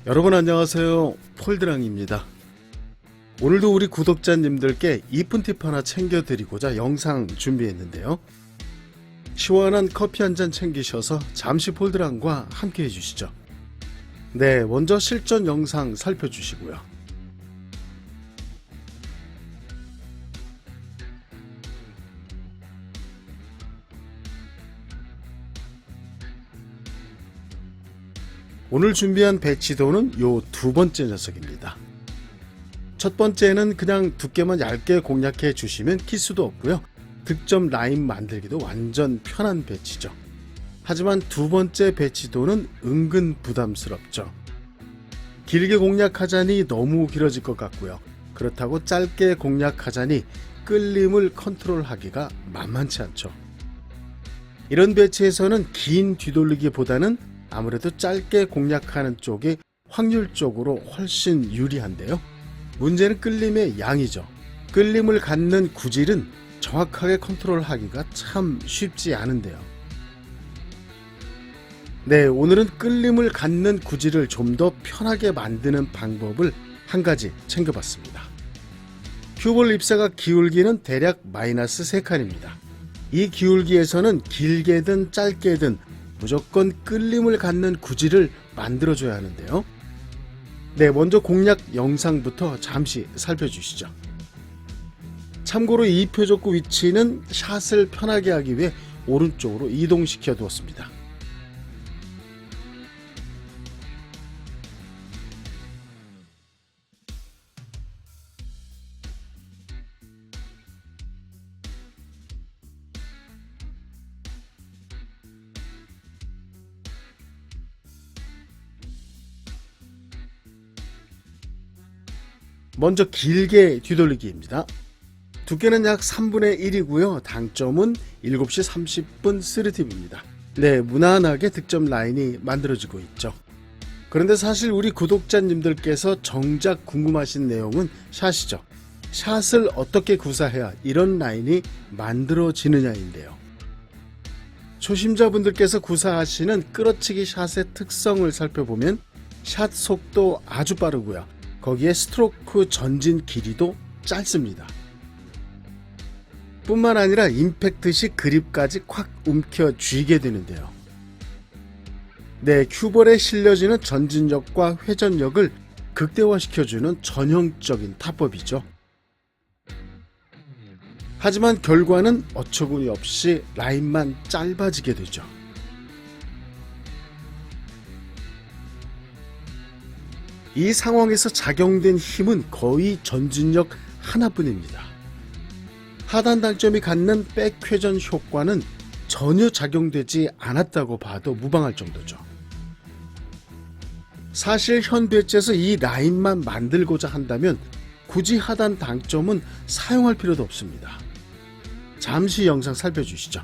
여러분 안녕하세요. 폴드랑입니다. 오늘도 우리 구독자님들께 이쁜 팁 하나 챙겨드리고자 영상 준비했는데요. 시원한 커피 한 잔 챙기셔서 잠시 폴드랑과 함께 해주시죠. 네, 먼저 실전 영상 살펴주시고요. 오늘 준비한 배치도는 요 두 번째 녀석입니다. 첫 번째는 그냥 두께만 얇게 공략해 주시면 키수도 없고요. 득점 라인 만들기도 완전 편한 배치죠. 하지만 두 번째 배치도는 은근 부담스럽죠. 길게 공략하자니 너무 길어질 것 같고요. 그렇다고 짧게 공략하자니 끌림을 컨트롤하기가 만만치 않죠. 이런 배치에서는 긴 뒤돌리기보다는 아무래도 짧게 공략하는 쪽이 확률적으로 훨씬 유리한데요. 문제는 끌림의 양이죠. 끌림을 갖는 구질은 정확하게 컨트롤하기가 참 쉽지 않은데요. 네, 오늘은 끌림을 갖는 구질을 좀 더 편하게 만드는 방법을 한 가지 챙겨봤습니다. 큐볼 립사가 기울기는 대략 마이너스 3칸입니다. 이 기울기에서는 길게든 짧게든 무조건 끌림을 갖는 구질을 만들어줘야 하는데요. 네, 먼저 공략 영상부터 잠시 살펴주시죠. 참고로 이 표적구 위치는 샷을 편하게 하기 위해 오른쪽으로 이동시켜 두었습니다. 먼저 길게 뒤돌리기입니다. 두께는 약 3분의 1이고요. 당점은 7시 30분 3팁입니다. 네, 무난하게 득점 라인이 만들어지고 있죠. 그런데 사실 우리 구독자님들께서 정작 궁금하신 내용은 샷이죠. 샷을 어떻게 구사해야 이런 라인이 만들어지느냐인데요. 초심자분들께서 구사하시는 끌어치기 샷의 특성을 살펴보면 샷 속도 아주 빠르고요. 거기에 스트로크 전진 길이도 짧습니다. 뿐만 아니라 임팩트 시 그립까지 콱 움켜 쥐게 되는데요. 네, 큐볼에 실려지는 전진력과 회전력을 극대화시켜주는 전형적인 타법이죠. 하지만 결과는 어처구니 없이 라인만 짧아지게 되죠. 이 상황에서 작용된 힘은 거의 전진력 하나뿐입니다. 하단 당점이 갖는 백회전 효과는 전혀 작용되지 않았다고 봐도 무방할 정도죠. 사실 현 배치에서 이 라인만 만들고자 한다면 굳이 하단 당점은 사용할 필요도 없습니다. 잠시 영상 살펴주시죠.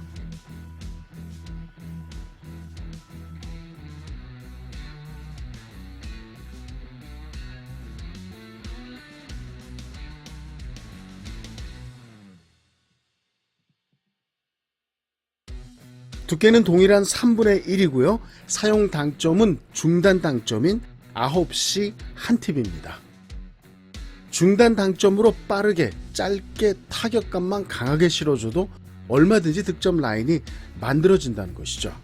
두께는 동일한 3분의 1이고요. 사용 당점은 중단 당점인 9시 1팁입니다. 중단 당점으로 빠르게 짧게 타격감만 강하게 실어줘도 얼마든지 득점 라인이 만들어진다는 것이죠.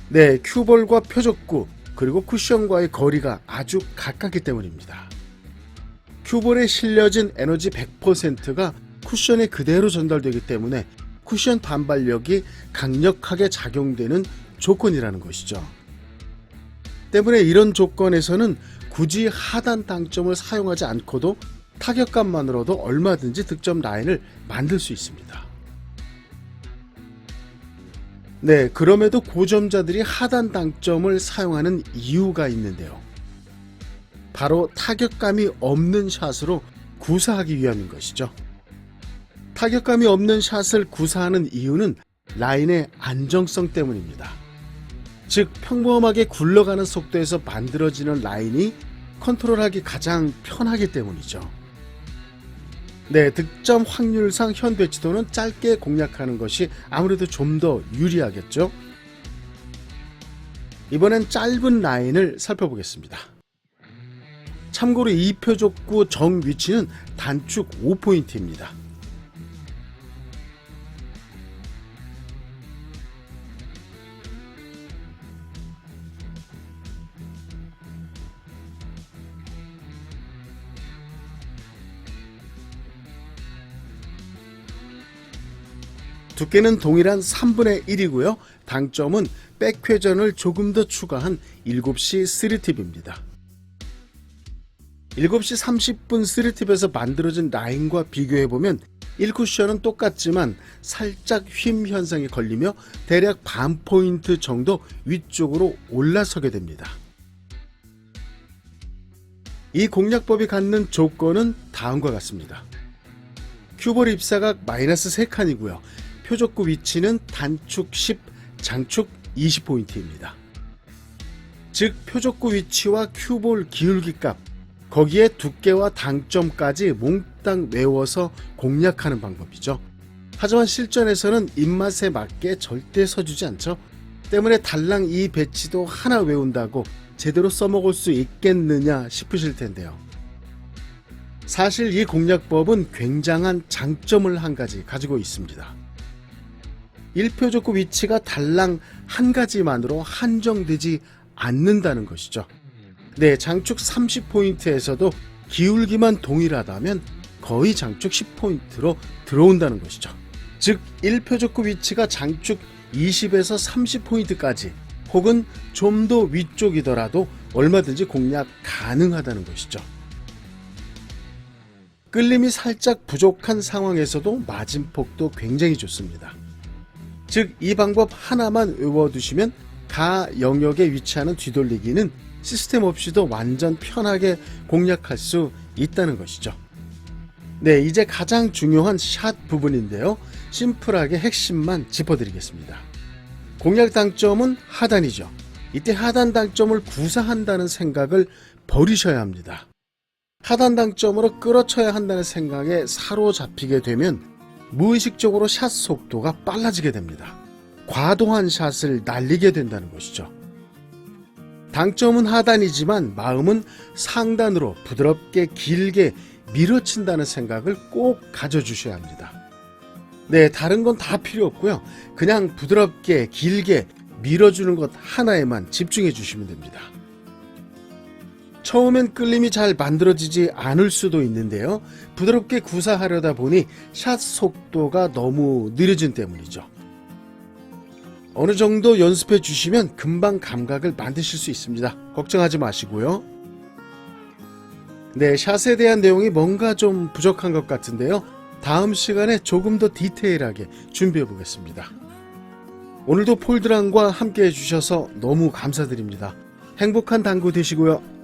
네, 큐볼과 표적구 그리고 쿠션과의 거리가 아주 가깝기 때문입니다. 큐볼에 실려진 에너지 100%가 쿠션에 그대로 전달되기 때문에 쿠션 반발력이 강력하게 작용되는 조건이라는 것이죠. 때문에 이런 조건에서는 굳이 하단 당점을 사용하지 않고도 타격감만으로도 얼마든지 득점 라인을 만들 수 있습니다. 네, 그럼에도 고점자들이 하단 당점을 사용하는 이유가 있는데요. 바로 타격감이 없는 샷으로 구사하기 위함인 것이죠. 타격감이 없는 샷을 구사하는 이유는 라인의 안정성 때문입니다. 즉 평범하게 굴러가는 속도에서 만들어지는 라인이 컨트롤하기 가장 편하기 때문이죠. 네, 득점 확률상 현 배치도는 짧게 공략하는 것이 아무래도 좀 더 유리하겠죠. 이번엔 짧은 라인을 살펴보겠습니다. 참고로 이 표적구 정 위치는 단축 5포인트입니다. 두께는 동일한 3분의 1이고요. 당점은 백회전을 조금 더 추가한 7시 3팁입니다. 7시 30분 3팁에서 만들어진 라인과 비교해보면 1쿠션은 똑같지만 살짝 휨 현상이 걸리며 대략 반 포인트 정도 위쪽으로 올라서게 됩니다. 이 공략법이 갖는 조건은 다음과 같습니다. 큐볼 입사각 마이너스 3칸이고요. 표적구 위치는 단축 10, 장축 20포인트입니다. 즉 표적구 위치와 큐볼 기울기 값, 거기에 두께와 당점까지 몽땅 외워서 공략하는 방법이죠. 하지만 실전에서는 입맛에 맞게 절대 서주지 않죠. 때문에 달랑 이 배치도 하나 외운다고 제대로 써먹을 수 있겠느냐 싶으실 텐데요. 사실 이 공략법은 굉장한 장점을 한 가지 가지고 있습니다. 1표적구 위치가 달랑 한 가지만으로 한정되지 않는다는 것이죠. 네, 장축 30포인트에서도 기울기만 동일하다면 거의 장축 10포인트로 들어온다는 것이죠. 즉 1표적구 위치가 장축 20에서 30포인트까지 혹은 좀 더 위쪽이더라도 얼마든지 공략 가능하다는 것이죠. 끌림이 살짝 부족한 상황에서도 맞은폭도 굉장히 좋습니다. 즉 이 방법 하나만 외워두시면 가 영역에 위치하는 뒤돌리기는 시스템 없이도 완전 편하게 공략할 수 있다는 것이죠. 네, 이제 가장 중요한 샷 부분인데요. 심플하게 핵심만 짚어드리겠습니다. 공략 당점은 하단이죠. 이때 하단 당점을 구사한다는 생각을 버리셔야 합니다. 하단 당점으로 끌어쳐야 한다는 생각에 사로잡히게 되면 무의식적으로 샷 속도가 빨라지게 됩니다. 과도한 샷을 날리게 된다는 것이죠. 당점은 하단이지만 마음은 상단으로 부드럽게 길게 밀어친다는 생각을 꼭 가져주셔야 합니다. 네, 다른 건 다 필요 없고요. 그냥 부드럽게 길게 밀어주는 것 하나에만 집중해 주시면 됩니다. 처음엔 끌림이 잘 만들어지지 않을 수도 있는데요. 부드럽게 구사하려다 보니 샷 속도가 너무 느려진 때문이죠. 어느 정도 연습해 주시면 금방 감각을 만드실 수 있습니다. 걱정하지 마시고요. 네, 샷에 대한 내용이 뭔가 좀 부족한 것 같은데요. 다음 시간에 조금 더 디테일하게 준비해 보겠습니다. 오늘도 폴드랑과 함께 해주셔서 너무 감사드립니다. 행복한 당구 되시고요.